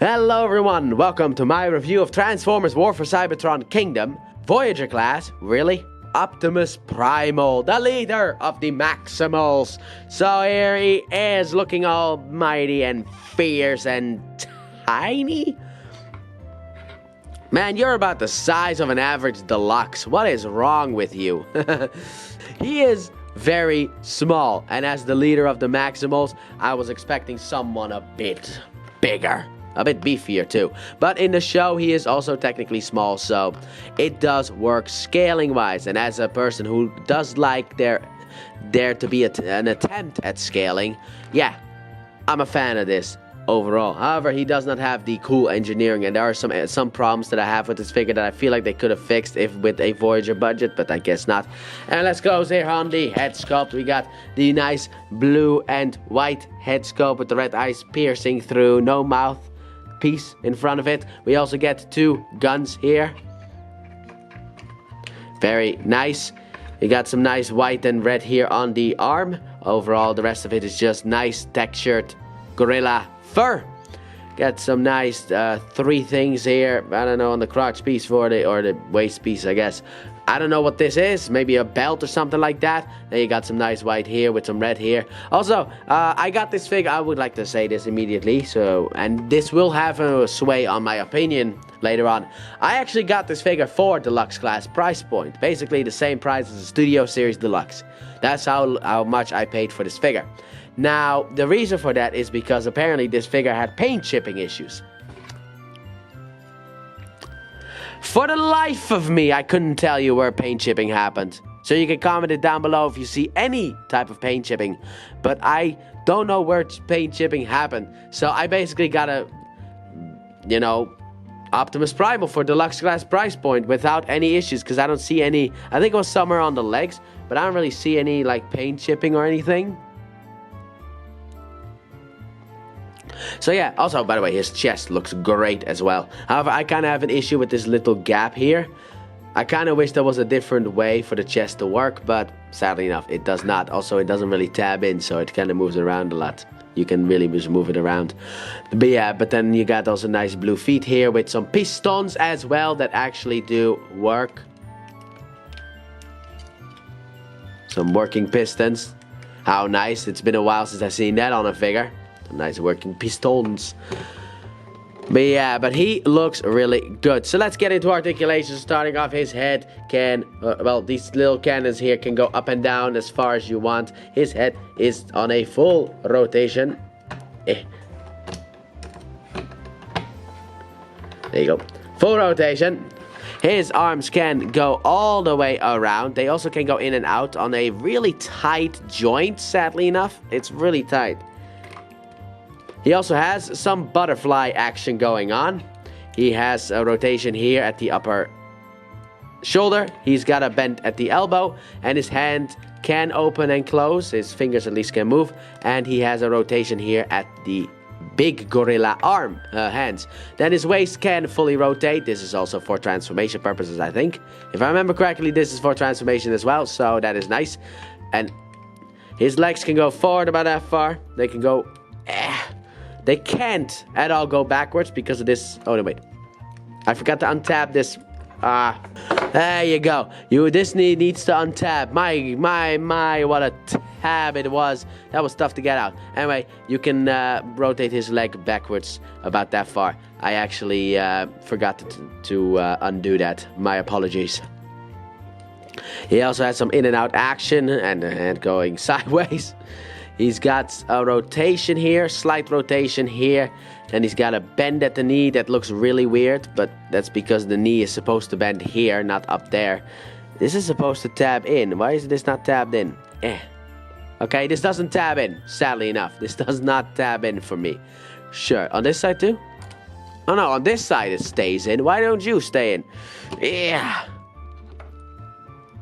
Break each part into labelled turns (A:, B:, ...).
A: Hello everyone, welcome to my review of Transformers War for Cybertron Kingdom, Voyager class, really? Optimus Primal, the leader of the Maximals. So here he is, looking all mighty and fierce and tiny. Man, you're about the size of an average deluxe. What is wrong with you? He is very small, and as the leader of the Maximals, I was expecting someone a bit bigger. A bit beefier too. But in the show, he is also technically small, so it does work scaling-wise. And as a person who does like there to be an attempt at scaling, yeah, I'm a fan of this overall. However, he does not have the cool engineering, and there are some problems that I have with this figure that I feel like they could have fixed if with a Voyager budget, but I guess not. And let's go here on the head sculpt. We got the nice blue and white head sculpt with the red eyes piercing through, no mouth piece in front of it. We also get two guns here. Very nice. You got some nice white and red here on the arm. Overall, the rest of it is just nice textured gorilla fur. Got some nice three things here. I don't know, on the crotch piece or the waist piece, I guess. I don't know what this is. Maybe a belt or something like that. Then you got some nice white here with some red here. Also, I got this figure. I would like to say this immediately. And this will have a sway on my opinion later on. I actually got this figure for deluxe class price point. Basically the same price as the Studio Series Deluxe. That's how much I paid for this figure. Now, the reason for that is because apparently this figure had paint chipping issues. For the life of me, I couldn't tell you where paint chipping happened. So you can comment it down below if you see any type of paint chipping. But I don't know where paint chipping happened. So I basically got a, Optimus Primal for deluxe class price point without any issues. Because I don't see any, I think it was somewhere on the legs. But I don't really see any like paint chipping or anything. So yeah, also, by the way, his chest looks great as well. However, I kind of have an issue with this little gap here. I kind of wish there was a different way for the chest to work, but sadly enough, it does not. Also, it doesn't really tab in, so it kind of moves around a lot. You can really just move it around. But yeah, but then you got also nice blue feet here with some pistons as well that actually do work. Some working pistons. How nice. It's been a while since I've seen that on a figure. Nice working pistons. But yeah, but he looks really good. So let's get into articulation. Starting off, his head can, well, these little cannons here can go up and down as far as you want. His head is on a full rotation. There you go. Full rotation. His arms can go all the way around. They also can go in and out on a really tight joint, sadly enough. It's really tight. He also has some butterfly action going on. He has a rotation here at the upper shoulder. He's got a bend at the elbow. And his hand can open and close. His fingers at least can move. And he has a rotation here at the big gorilla arm, hands. Then his waist can fully rotate. This is also for transformation purposes, I think. If I remember correctly, this is for transformation as well. So that is nice. And his legs can go forward about that far. They can go... They can't at all go backwards because of this. Oh, no, wait. I forgot to untap this. There you go. This needs to untap. My, what a tab it was. That was tough to get out. Anyway, you can rotate his leg backwards about that far. I actually forgot to undo that. My apologies. He also has some in and out action and going sideways. He's got a rotation here, slight rotation here, and he's got a bend at the knee that looks really weird, but that's because the knee is supposed to bend here, not up there. This is supposed to tab in. Why is this not tabbed in? Okay, this doesn't tab in, sadly enough. This does not tab in for me. Sure, on this side too? Oh no, on this side it stays in. Why don't you stay in? Yeah.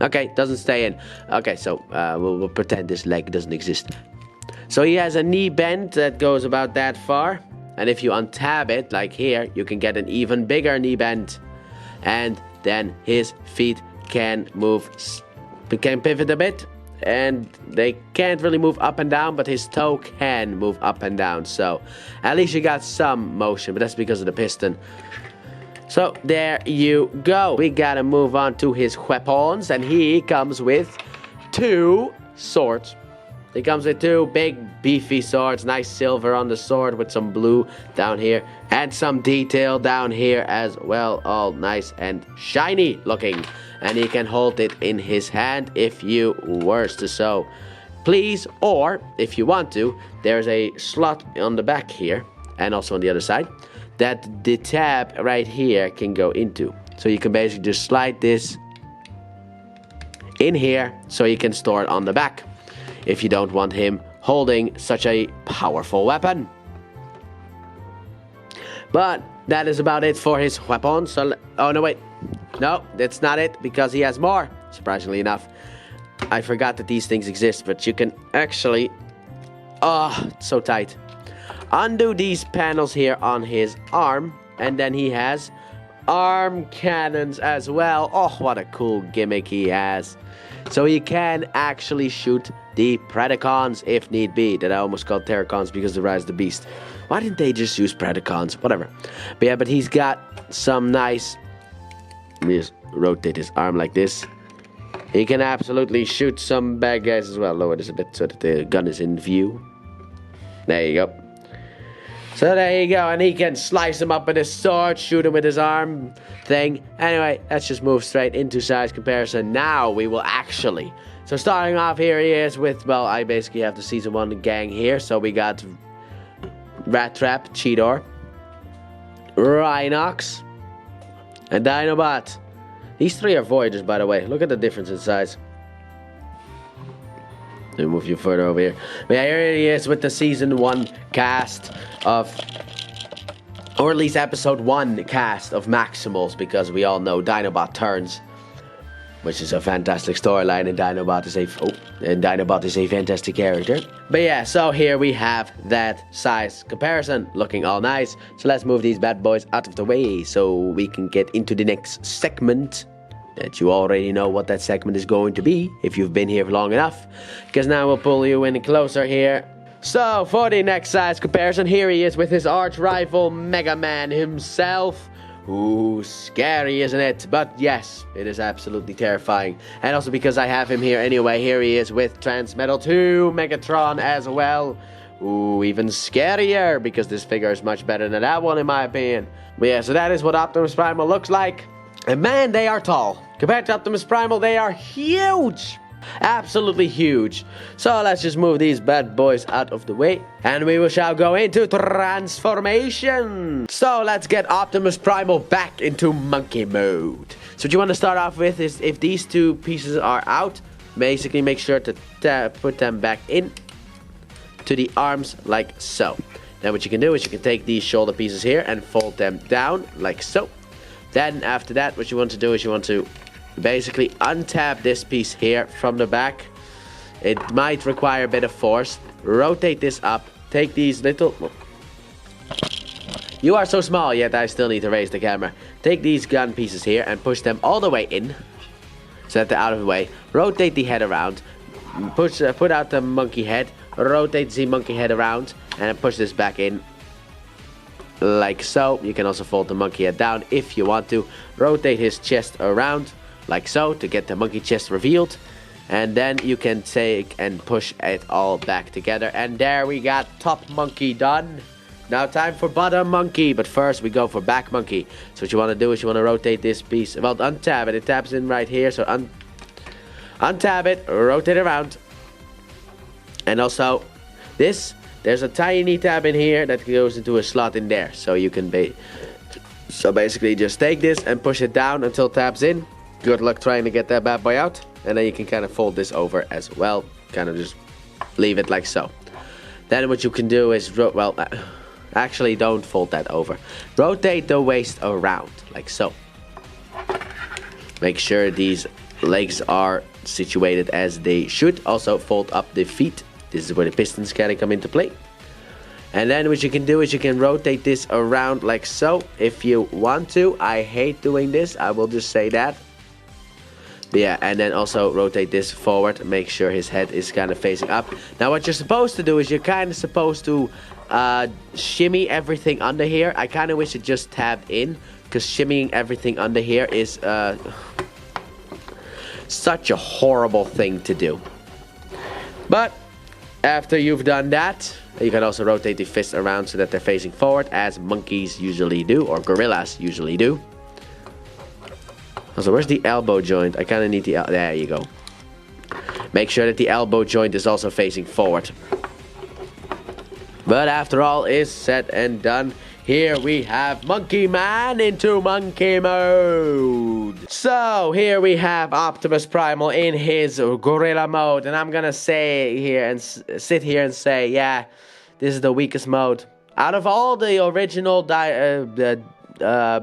A: Okay, doesn't stay in. Okay, so we'll pretend this leg doesn't exist. So he has a knee bend that goes about that far. And if you untab it, like here, you can get an even bigger knee bend. And then his feet can move, can pivot a bit. and they can't really move up and down, but his toe can move up and down. So at least you got some motion, but that's because of the piston. So there you go. We gotta move on to his weapons, and he comes with 2 swords. He comes with 2 big beefy swords, nice silver on the sword with some blue down here and some detail down here as well, all nice and shiny looking. And he can hold it in his hand if you were to so please, or if you want to, there's a slot on the back here and also on the other side that the tab right here can go into. So you can basically just slide this in here so you can store it on the back if you don't want him holding such a powerful weapon. But that is about it for his weapon. So, oh no, wait. No, that's not it, because he has more, surprisingly enough. I forgot that these things exist, but you can actually... Oh, it's so tight. Undo these panels here on his arm, and then he has arm cannons as well. Oh, what a cool gimmick he has. So he can actually shoot the Predacons if need be. That I almost called Terracons because of Rise of the Beast. Why didn't they just use Predacons? Whatever. But yeah, but he's got some nice... Let me just rotate his arm like this. He can absolutely shoot some bad guys as well. Lower this a bit so that the gun is in view. There you go. So there you go, and he can slice him up with his sword, shoot him with his arm thing. Anyway, let's just move straight into size comparison. Now we will actually... So starting off here he is with, well, I basically have the Season 1 gang here. So we got Rat Trap, Cheetor, Rhinox, and Dinobot. These 3 are Voyagers, by the way. Look at the difference in size. Let me move you further over here. But yeah, here he is with the Season 1 cast of... Or at least Episode 1 cast of Maximals, because we all know Dinobot turns. Which is a fantastic storyline, and Dinobot is a fantastic character. But yeah, so here we have that size comparison, looking all nice. So let's move these bad boys out of the way so we can get into the next segment. That you already know what that segment is going to be if you've been here long enough, because now we'll pull you in closer here. So for the next size comparison, here he is with his arch rival Mega Man himself. Ooh, scary, isn't it? But yes, it is absolutely terrifying. And also because I have him here anyway, here he is with Transmetal 2 Megatron as well. Ooh, even scarier, because this figure is much better than that one in my opinion. But yeah, so that is what Optimus Primal looks like. And man, they are tall. Compared to Optimus Primal, they are huge. Absolutely huge. So let's just move these bad boys out of the way, and we shall go into transformation. So let's get Optimus Primal back into monkey mode. So what you want to start off with is, if these 2 pieces are out, basically make sure to put them back in to the arms like so. Then what you can do is you can take these shoulder pieces here and fold them down like so. Then after that, what you want to do is you want to basically untap this piece here from the back. It might require a bit of force. Rotate this up. Take these little... You are so small, yet I still need to raise the camera. Take these gun pieces here and push them all the way in, so that they're out of the way. Rotate the head around. Put out the monkey head. Rotate the monkey head around, and push this back in. Like so. You can also fold the monkey head down if you want to. Rotate his chest around, like so, to get the monkey chest revealed. And then you can take and push it all back together. And there we got top monkey done. Now time for bottom monkey. But first we go for back monkey. So what you want to do is you want to rotate this piece. Well, untab it. It taps in right here. So untab it. Rotate around. And also this. There's a tiny tab in here that goes into a slot in there. So you can so basically just take this and push it down until it taps in. Good luck trying to get that bad boy out. And then you can kind of fold this over as well. Kind of just leave it like so. Then what you can do is, actually don't fold that over. Rotate the waist around like so. Make sure these legs are situated as they should. Also fold up the feet. This is where the pistons kind of come into play. And then what you can do is you can rotate this around like so if you want to. I hate doing this. I will just say that. Yeah, and then also rotate this forward. Make sure his head is kind of facing up. Now what you're supposed to do is you're kind of supposed to shimmy everything under here. I kind of wish it just tabbed in, because shimmying everything under here is such a horrible thing to do. But after you've done that, you can also rotate the fists around so that they're facing forward, as monkeys usually do, or gorillas usually do. Also, where's the elbow joint? I kind of need the... there you go. Make sure that the elbow joint is also facing forward. But after all is said and done, here we have Monkey Man into monkey mode. So here we have Optimus Primal in his gorilla mode, and I'm gonna say here and sit here and say, yeah, this is the weakest mode out of all the original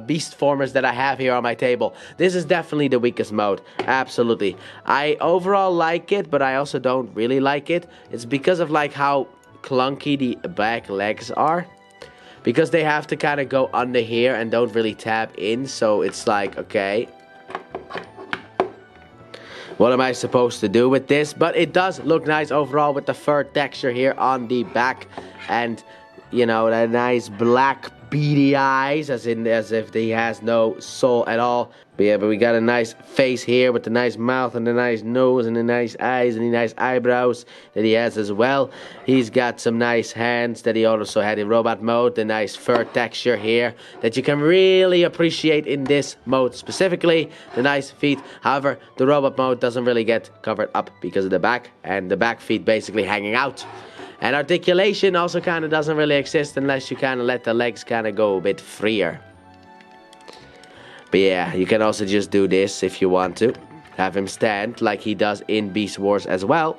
A: beast formers that I have here on my table. This is definitely the weakest mode. Absolutely. I overall like it, but I also don't really like it. It's because of like how clunky the back legs are, because they have to kind of go under here and don't really tap in. So it's like, okay, what am I supposed to do with this? But it does look nice overall with the fur texture here on the back, and you know, that nice black beady eyes, as if he has no soul at all. But yeah, but we got a nice face here with the nice mouth and the nice nose and the nice eyes and the nice eyebrows that he has as well. He's got some nice hands that he also had in robot mode. The nice fur texture here that you can really appreciate in this mode specifically. The nice feet. However, the robot mode doesn't really get covered up because of the back, and the back feet basically hanging out. And articulation also kind of doesn't really exist unless you kind of let the legs kind of go a bit freer. But yeah, you can also just do this if you want to. Have him stand like he does in Beast Wars as well.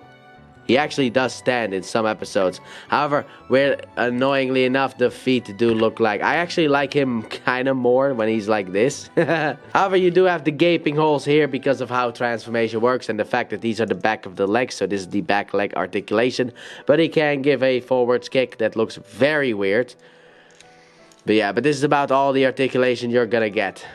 A: He actually does stand in some episodes. However, where annoyingly enough the feet do look like... I actually like him kind of more when he's like this. However, you do have the gaping holes here because of how transformation works and the fact that these are the back of the legs. So this is the back leg articulation. But he can give a forwards kick that looks very weird. But yeah, but this is about all the articulation you're gonna get.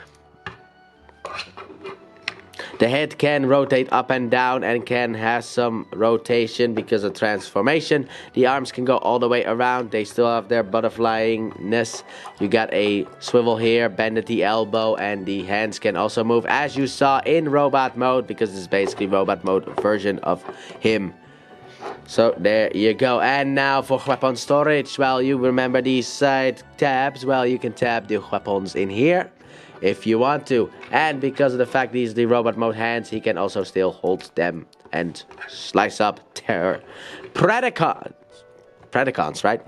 A: The head can rotate up and down and can have some rotation because of transformation. The arms can go all the way around. They still have their butterflyingness. You got a swivel here, bend at the elbow, and the hands can also move as you saw in robot mode, because this is basically robot mode version of him. So there you go. And now for weapon storage. Well, you remember these side tabs. Well, you can tab the weapons in here if you want to, and because of the fact these are the robot mode hands, he can also still hold them and slice up their Predacons, right?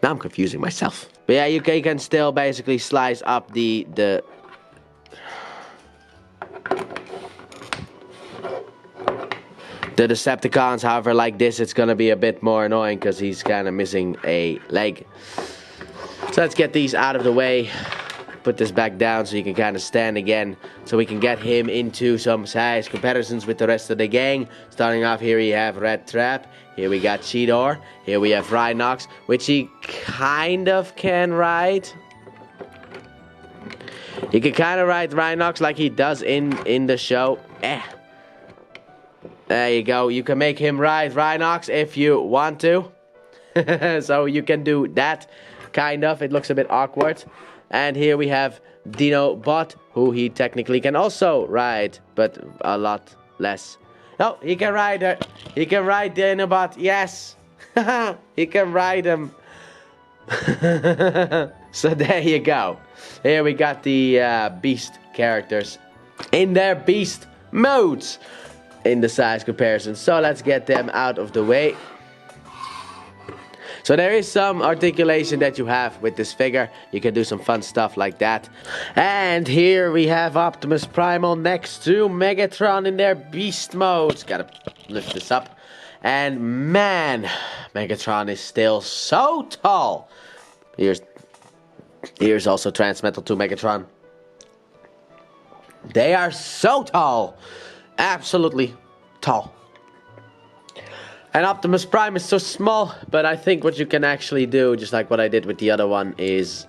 A: Now I'm confusing myself. But yeah, you can still basically slice up the Decepticons. However, like this, it's gonna be a bit more annoying because he's kind of missing a leg. So let's get these out of the way. Put this back down so you can kind of stand again, so we can get him into some size comparisons with the rest of the gang. Starting off here, we have Red Trap. Here we got Cheetor. Here we have Rhinox, which he kind of can ride. He can kind of ride Rhinox like he does in the show. There you go. You can make him ride Rhinox if you want to. So you can do that, kind of. It looks a bit awkward. And here we have Dinobot, who he technically can also ride, but a lot less. No, he can ride her. He can ride Dinobot, yes. He can ride him. So there you go. Here we got the Beast characters in their Beast modes in the size comparison. So let's get them out of the way. So there is some articulation that you have with this figure. You can do some fun stuff like that. And here we have Optimus Primal next to Megatron in their Beast modes. Gotta lift this up. And man, Megatron is still so tall. Here's also Transmetal to Megatron. They are so tall. Absolutely tall. And Optimus Prime is so small, but I think what you can actually do, just like what I did with the other one, is...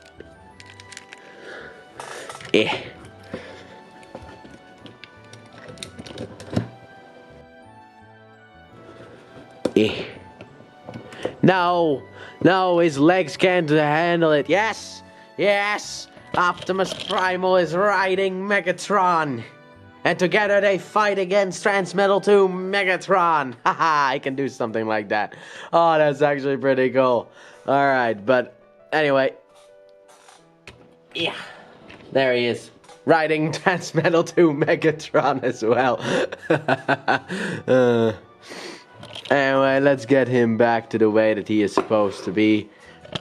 A: No, no, his legs can't handle it. Yes, yes, Optimus Primal is riding Megatron. And together they fight against Transmetal 2 Megatron. Haha, I can do something like that. Oh, that's actually pretty cool. Alright, but anyway. Yeah, there he is. Riding Transmetal 2 Megatron as well. Anyway, let's get him back to the way that he is supposed to be.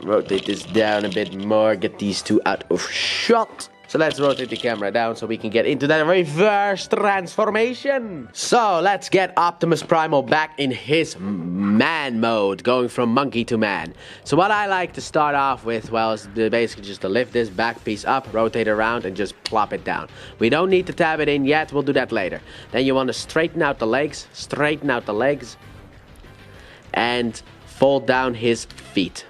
A: Rotate this down a bit more. Get these two out of shot. So let's rotate the camera down so we can get into that reverse transformation. So let's get Optimus Primal back in his man mode, going from monkey to man. So what I like to start off with, well, is basically just to lift this back piece up, rotate around, and just plop it down. We don't need to tab it in yet, we'll do that later. Then you want to straighten out the legs, and fold down his feet.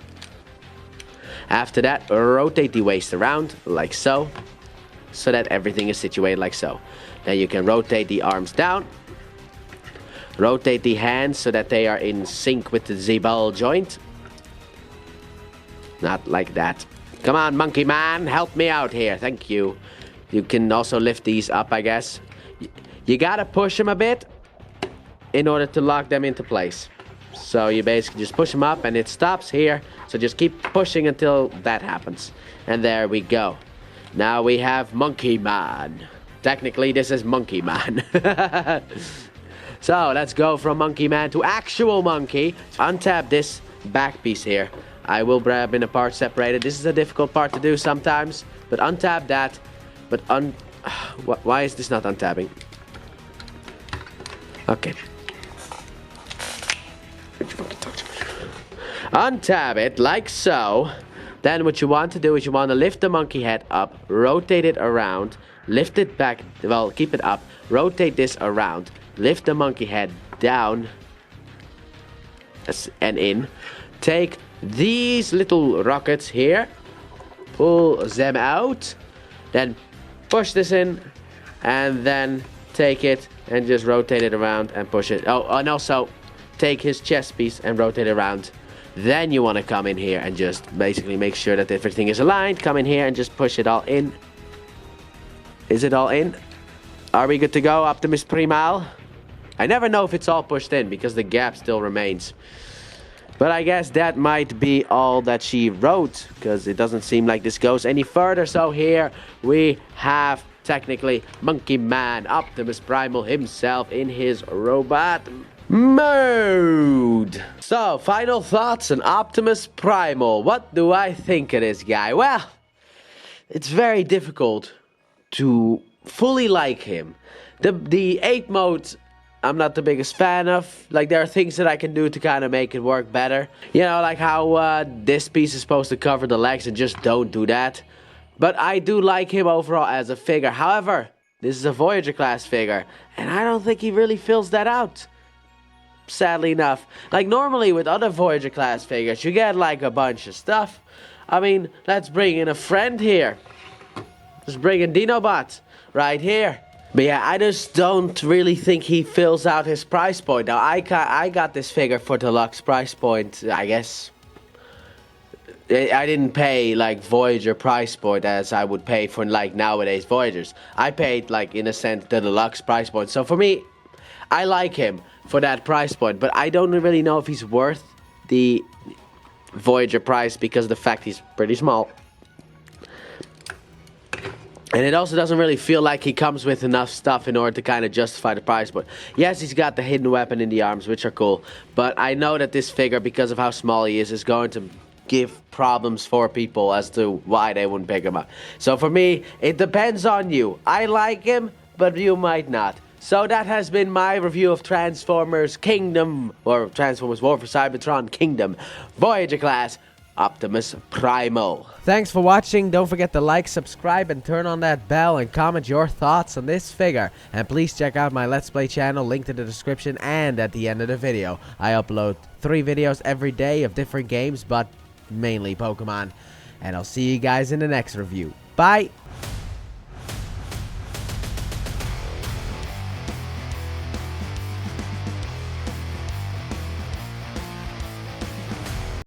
A: After that, rotate the waist around, like so that everything is situated like so. Then you can rotate the arms down, rotate the hands so that they are in sync with the Z-ball joint. Not like that. Come on, monkey man, help me out here, thank you. You can also lift these up, I guess. You gotta push them a bit in order to lock them into place. So you basically just push them up and it stops here. So just keep pushing until that happens. And there we go. Now we have Monkey Man. Technically this is Monkey Man. So let's go from Monkey Man to actual monkey. Untap this back piece here. I will grab in a part separated. This is a difficult part to do sometimes. But untap that. But why is this not untabbing? Okay. Untab it like so. Then what you want to do is you want to lift the monkey head up, rotate it around, lift it back, well, keep it up, rotate this around, lift the monkey head down and in. Take these little rockets here, pull them out, then push this in, and then take it and just rotate it around and push it. Oh, and also take his chest piece and rotate it around. Then you want to come in here and just basically make sure that everything is aligned. Come in here and just push it all in. Is it all in? Are we good to go, Optimus Primal? I never know if it's all pushed in because the gap still remains. But I guess that might be all that she wrote, because it doesn't seem like this goes any further. So here we have technically Monkey Man, Optimus Primal himself in his robot mode. So, final thoughts on Optimus Primal. What do I think of this guy? Well, it's very difficult to fully like him. The 8 mode, I'm not the biggest fan of. Like, there are things that I can do to kind of make it work better. You know, like how this piece is supposed to cover the legs and just don't do that. But I do like him overall as a figure. However, this is a Voyager class figure, and I don't think he really fills that out. Sadly enough. Like, normally with other Voyager class figures, you get like a bunch of stuff. I mean, let's bring in a friend here. Let's bring in Dinobot right here. But yeah, I just don't really think he fills out his price point. Now, I got this figure for deluxe price point, I guess. I didn't pay like Voyager price point as I would pay for like nowadays Voyagers. I paid like, in a sense, the deluxe price point. So for me, I like him for that price point, but I don't really know if he's worth the Voyager price because of the fact he's pretty small. And it also doesn't really feel like he comes with enough stuff in order to kind of justify the price. But yes, he's got the hidden weapon in the arms, which are cool. But I know that this figure, because of how small he is going to give problems for people as to why they wouldn't pick him up. So for me, it depends on you. I like him, but you might not. So that has been my review of Transformers Kingdom, or Transformers War for Cybertron Kingdom, Voyager class, Optimus Primal. Thanks for watching. Don't forget to like, subscribe, and turn on that bell, and comment your thoughts on this figure. And please check out my Let's Play channel, linked in the description and at the end of the video. I upload 3 videos every day of different games, but mainly Pokemon. And I'll see you guys in the next review. Bye!